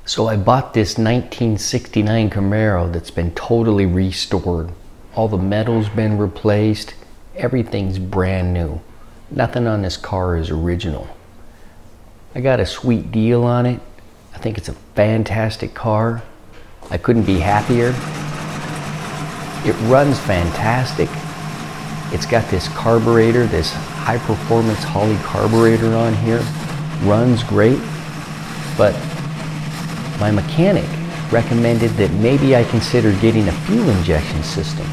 So I bought this 1969 Camaro that's been totally restored. All the metal's been replaced. Everything's brand new. Nothing on this car is original. I got a sweet deal on it. I think it's a fantastic car. I couldn't be happier. It runs fantastic. It's got this carburetor, this high performance Holley carburetor on here. Runs great, but my mechanic recommended that maybe I consider getting a fuel injection system,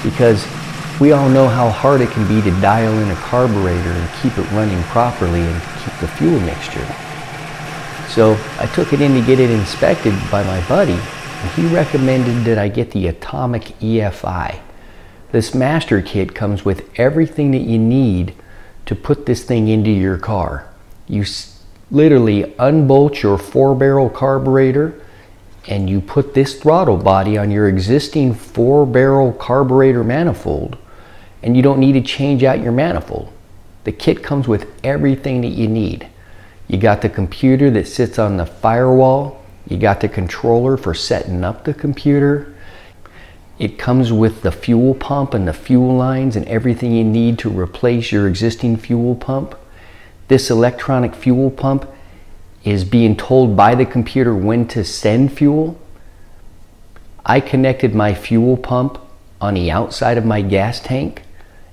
because we all know how hard it can be to dial in a carburetor and keep it running properly and keep the fuel mixture. So I took it in to get it inspected by my buddy, and he recommended that I get the Atomic EFI. This master kit comes with everything that you need to put this thing into your car. You literally unbolt your 4-barrel carburetor and you put this throttle body on your existing 4-barrel carburetor manifold, and you don't need to change out your manifold. The kit comes with everything that you need. You got the computer that sits on the firewall. You got the controller for setting up the computer. It comes with the fuel pump and the fuel lines and everything you need to replace your existing fuel pump. This electronic fuel pump is being told by the computer when to send fuel. I connected my fuel pump on the outside of my gas tank,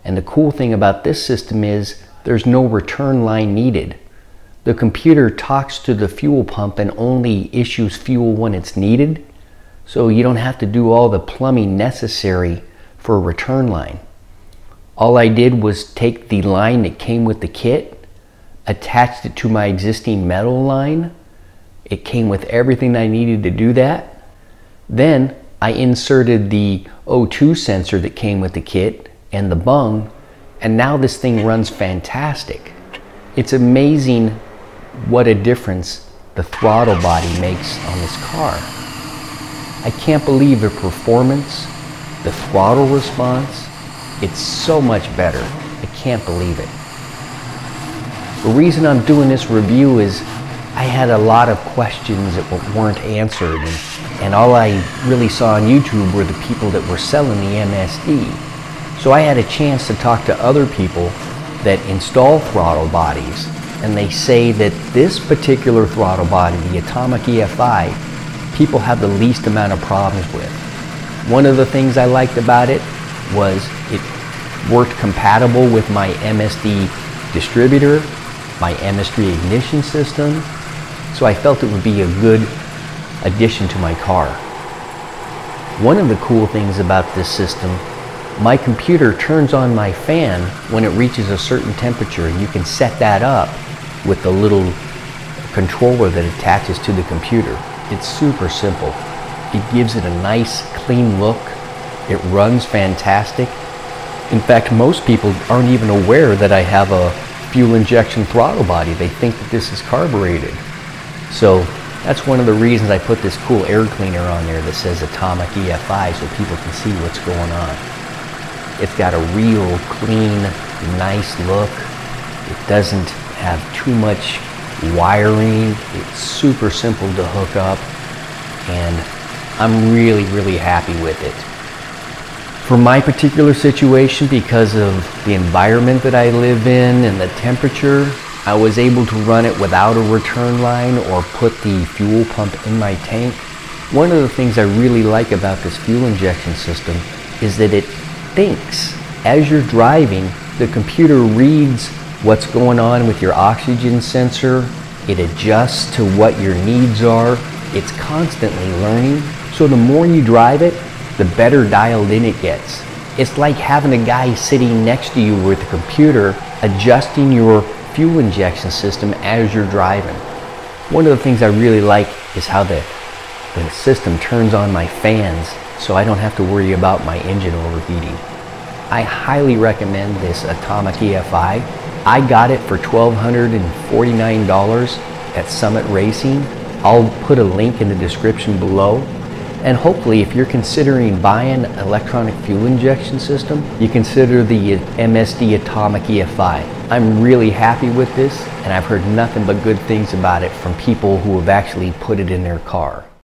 and the cool thing about this system is there's no return line needed. The computer talks to the fuel pump and only issues fuel when it's needed, so you don't have to do all the plumbing necessary for a return line. All I did was take the line that came with the kit, attached it to my existing metal line. It came with everything I needed to do that. Then I inserted the O2 sensor that came with the kit and the bung, and now this thing runs fantastic. It's amazing what a difference the throttle body makes on this car. I can't believe the performance, the throttle response. It's so much better. I can't believe it. The reason I'm doing this review is I had a lot of questions that weren't answered, and all I really saw on YouTube were the people that were selling the MSD. So I had a chance to talk to other people that install throttle bodies, and they say that this particular throttle body, the Atomic EFI, people have the least amount of problems with. One of the things I liked about it was it worked compatible with my MSD distributor, my MSD ignition system, so I felt it would be a good addition to my car. One of the cool things about this system, my computer turns on my fan when it reaches a certain temperature. You can set that up with the little controller that attaches to the computer. It's super simple. It gives it a nice, clean look. It runs fantastic. In fact, most people aren't even aware that I have a fuel injection throttle body. They think that this is carbureted. So that's one of the reasons I put this cool air cleaner on there that says Atomic EFI, so people can see what's going on. It's got a real clean, nice look. It doesn't have too much wiring. It's super simple to hook up, and I'm really, really happy with it. For my particular situation, because of the environment that I live in and the temperature, I was able to run it without a return line or put the fuel pump in my tank. One of the things I really like about this fuel injection system is that it thinks. As you're driving, the computer reads what's going on with your oxygen sensor. It adjusts to what your needs are. It's constantly learning. So the more you drive it, the better dialed in it gets. It's like having a guy sitting next to you with a computer adjusting your fuel injection system as you're driving. One of the things I really like is how the system turns on my fans, so I don't have to worry about my engine overheating. I highly recommend this Atomic EFI. I got it for $1,249 at Summit Racing. I'll put a link in the description below. And hopefully, if you're considering buying an electronic fuel injection system, you consider the MSD Atomic EFI. I'm really happy with this, and I've heard nothing but good things about it from people who have actually put it in their car.